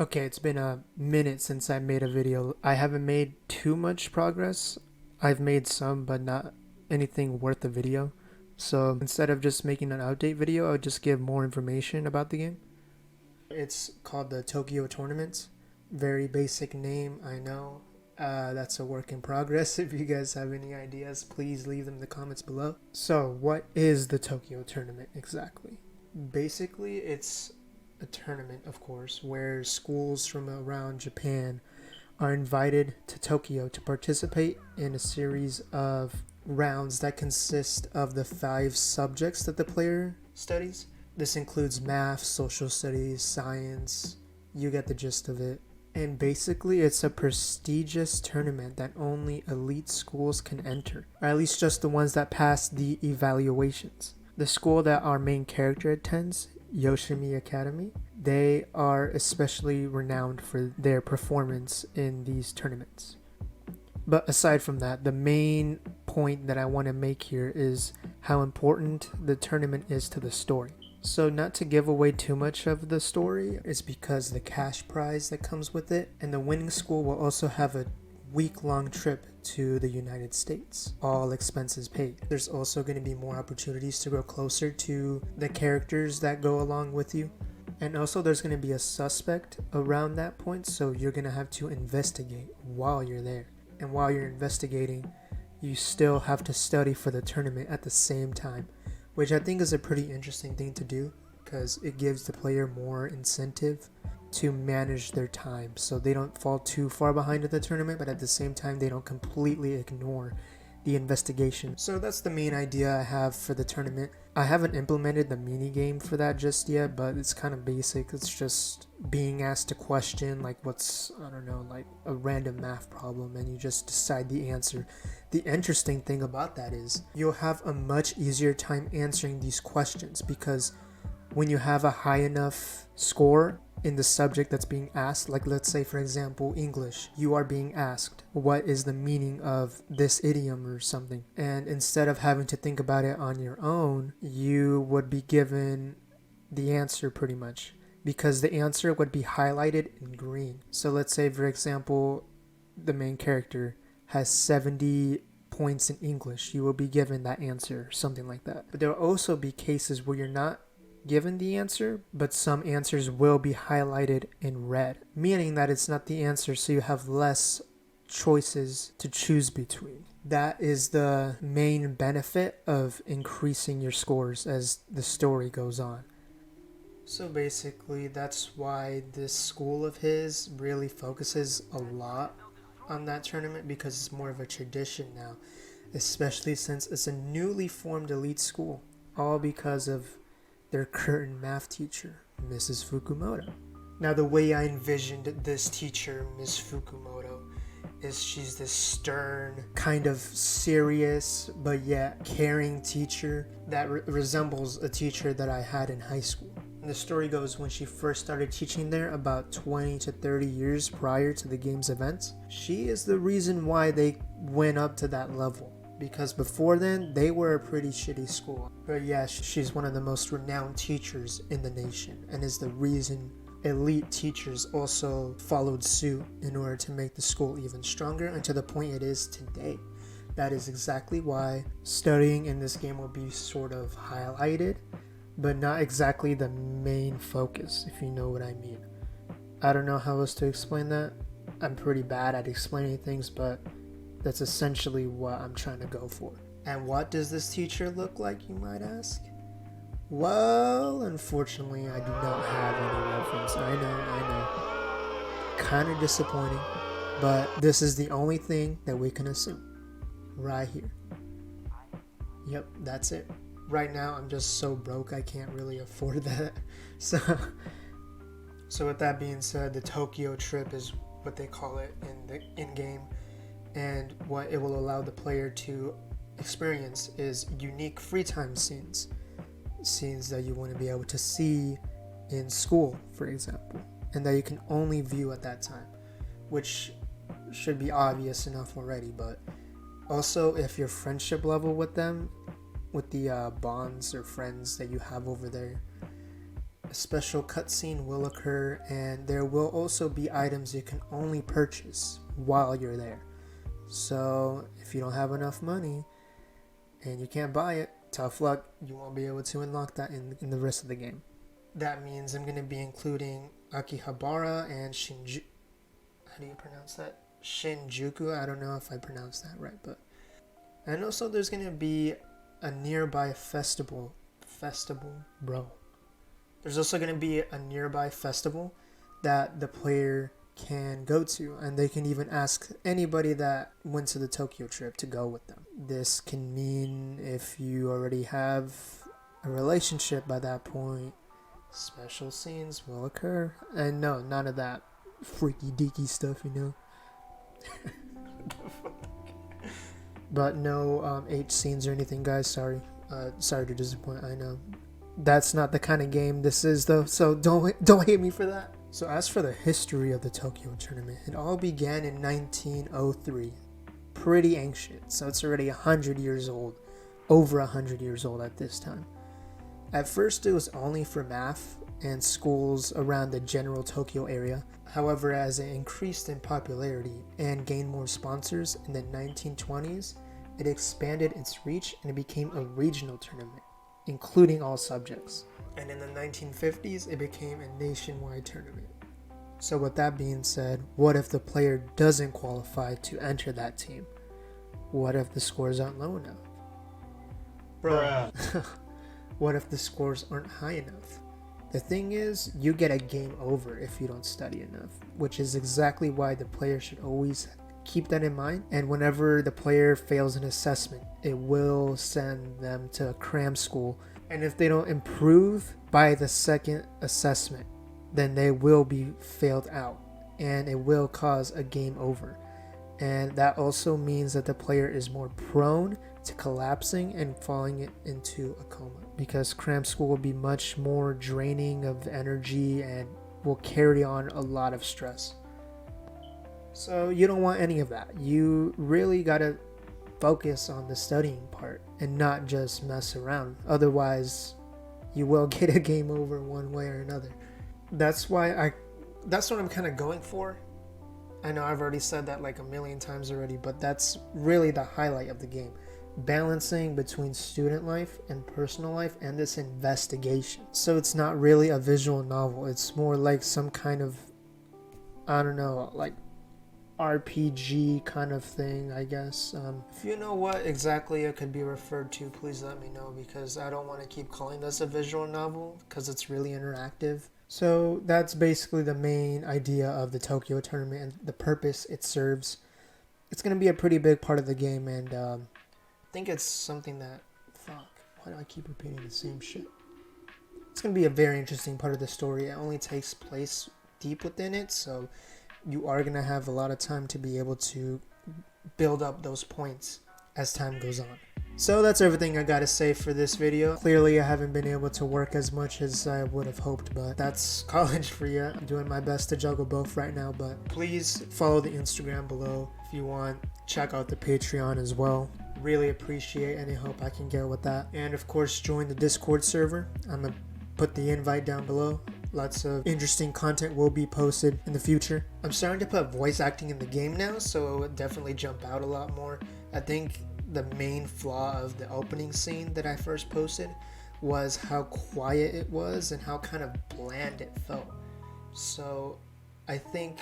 Okay, it's been a minute since I made a video. I haven't made too much progress. I've made some, but not anything worth a video. So instead of just making an update video, I'll just give more information about the game. It's called the Tokyo Tournament. Very basic name, I know. That's a work in progress. If you guys have any ideas, please leave them in the comments below. So, what is the Tokyo Tournament exactly? Basically, it's a tournament, of course, where schools from around Japan are invited to Tokyo to participate in a series of rounds that consist of the 5 subjects that the player studies. This includes math, social studies, science. You get the gist of it. And basically, it's a prestigious tournament that only elite schools can enter, or at least just the ones that pass the evaluations. The school that our main character attends, Yoshimi Academy, they are especially renowned for their performance in these tournaments. But aside from that, the main point that I want to make here is how important the tournament is to the story. So not to give away too much of the story, it's because the cash prize that comes with it, and the winning school will also have a week-long trip to the United States, all expenses paid. There's also going to be more opportunities to grow closer to the characters that go along with you. And also there's going to be a suspect around that point, so you're going to have to investigate while you're there. And while you're investigating, you still have to study for the tournament at the same time, which I think is a pretty interesting thing to do because it gives the player more incentive to manage their time so they don't fall too far behind at the tournament, but at the same time they don't completely ignore the investigation. So that's the main idea I have for the tournament. I haven't implemented the mini game for that just yet, but it's kind of basic. It's just being asked a question like what's, I don't know, like a random math problem, and you just decide the answer. The interesting thing about that is you'll have a much easier time answering these questions because when you have a high enough score in the subject that's being asked, like let's say for example English, you are being asked what is the meaning of this idiom or something, and instead of having to think about it on your own, you would be given the answer pretty much because the answer would be highlighted in green. So let's say for example the main character has 70 points in English, you will be given that answer, something like that. But there will also be cases where you're not given the answer, but some answers will be highlighted in red, meaning that it's not the answer, so you have less choices to choose between. That is the main benefit of increasing your scores as the story goes on. So basically, that's why this school of his really focuses a lot on that tournament because it's more of a tradition now, especially since it's a newly formed elite school, all because of their current math teacher, Mrs. Fukumoto. Now, the way I envisioned this teacher, Miss Fukumoto, is she's this stern, kind of serious, but yet caring teacher that resembles a teacher that I had in high school. And the story goes when she first started teaching there about 20 to 30 years prior to the game's events, she is the reason why they went up to that level. Because before then, they were a pretty shitty school. But yeah, she's one of the most renowned teachers in the nation and is the reason elite teachers also followed suit in order to make the school even stronger and to the point it is today. That is exactly why studying in this game will be sort of highlighted, but not exactly the main focus, if you know what I mean. I don't know how else to explain that. I'm pretty bad at explaining things, but that's essentially what I'm trying to go for. And what does this teacher look like, you might ask? Well, unfortunately, I do not have any reference. I know. Kind of disappointing, but this is the only thing that we can assume. Right here. Yep, that's it. Right now, I'm just so broke, I can't really afford that. So with that being said, the Tokyo trip is what they call it in the in-game. And what it will allow the player to experience is unique free time scenes that you want to be able to see in school, for example, and that you can only view at that time, which should be obvious enough already. But also, if your friendship level with them, with the bonds or friends that you have over there, A special cutscene will occur, and there will also be items you can only purchase while you're there. So if you don't have enough money and you can't buy it, tough luck, you won't be able to unlock that in the rest of the game. That means I'm going to be including Akihabara and Shinjuku. How do you pronounce that? Shinjuku? I don't know if I pronounced that right, but... And also there's going to be a nearby festival. Bro. There's also going to be a nearby festival that the player can go to, and they can even ask anybody that went to the Tokyo trip to go with them. This can mean if you already have a relationship by that point, special scenes will occur. And no, none of that freaky deaky stuff, you know. But no H scenes or anything, guys. Sorry to disappoint. I know that's not the kind of game this is, though, so don't hate me for that. So as for the history of the Tokyo tournament, it all began in 1903. Pretty ancient, so it's already 100 years old, over 100 years old at this time. At first it was only for math and schools around the general Tokyo area. However, as it increased in popularity and gained more sponsors in the 1920s, it expanded its reach and it became a regional tournament, including all subjects. And in the 1950s, it became a nationwide tournament. So with that being said, what if the player doesn't qualify to enter that team? What if the scores aren't low enough? Bruh. What if the scores aren't high enough? The thing is, you get a game over if you don't study enough, which is exactly why the player should always keep that in mind. And whenever the player fails an assessment, it will send them to a cram school. And if they don't improve by the second assessment, then they will be failed out, and it will cause a game over. And that also means that the player is more prone to collapsing and falling into a coma, because cram school will be much more draining of energy and will carry on a lot of stress. So you don't want any of that. You really gotta focus on the studying part and not just mess around. Otherwise, you will get a game over one way or another. That's what I'm kind of going for. I know I've already said that like a million times already, but that's really the highlight of the game. Balancing between student life and personal life and this investigation. So it's not really a visual novel. It's more like some kind of, I don't know, like RPG kind of thing, I guess. If you know what exactly it could be referred to, please let me know, because I don't want to keep calling this a visual novel because it's really interactive. So that's basically the main idea of the Tokyo tournament and the purpose it serves. It's going to be a pretty big part of the game, and I think it's something that, why do I keep repeating the same shit? It's going to be a very interesting part of the story. It only takes place deep within it, so you are going to have a lot of time to be able to build up those points as time goes on. So that's everything I gotta say for this video. Clearly I haven't been able to work as much as I would have hoped, but that's college for you. I'm doing my best to juggle both right now, but please follow the Instagram below if you want. Check out the Patreon as well. Really appreciate any help I can get with that. And of course, join the Discord server. I'm gonna put the invite down below. Lots of interesting content will be posted in the future. I'm starting to put voice acting in the game now, so it would definitely jump out a lot more. I think the main flaw of the opening scene that I first posted was how quiet it was and how kind of bland it felt. So I think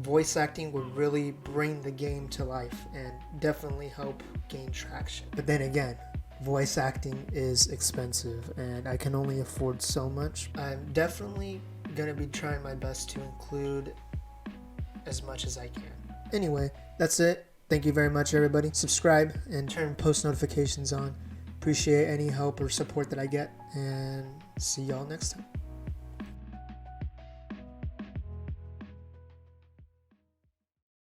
voice acting would really bring the game to life and definitely help gain traction. But then again, voice acting is expensive and I can only afford so much. I'm definitely gonna be trying my best to include as much as I can. Anyway, that's it. Thank you very much, everybody. Subscribe and turn post notifications on. Appreciate any help or support that I get, and see y'all next time.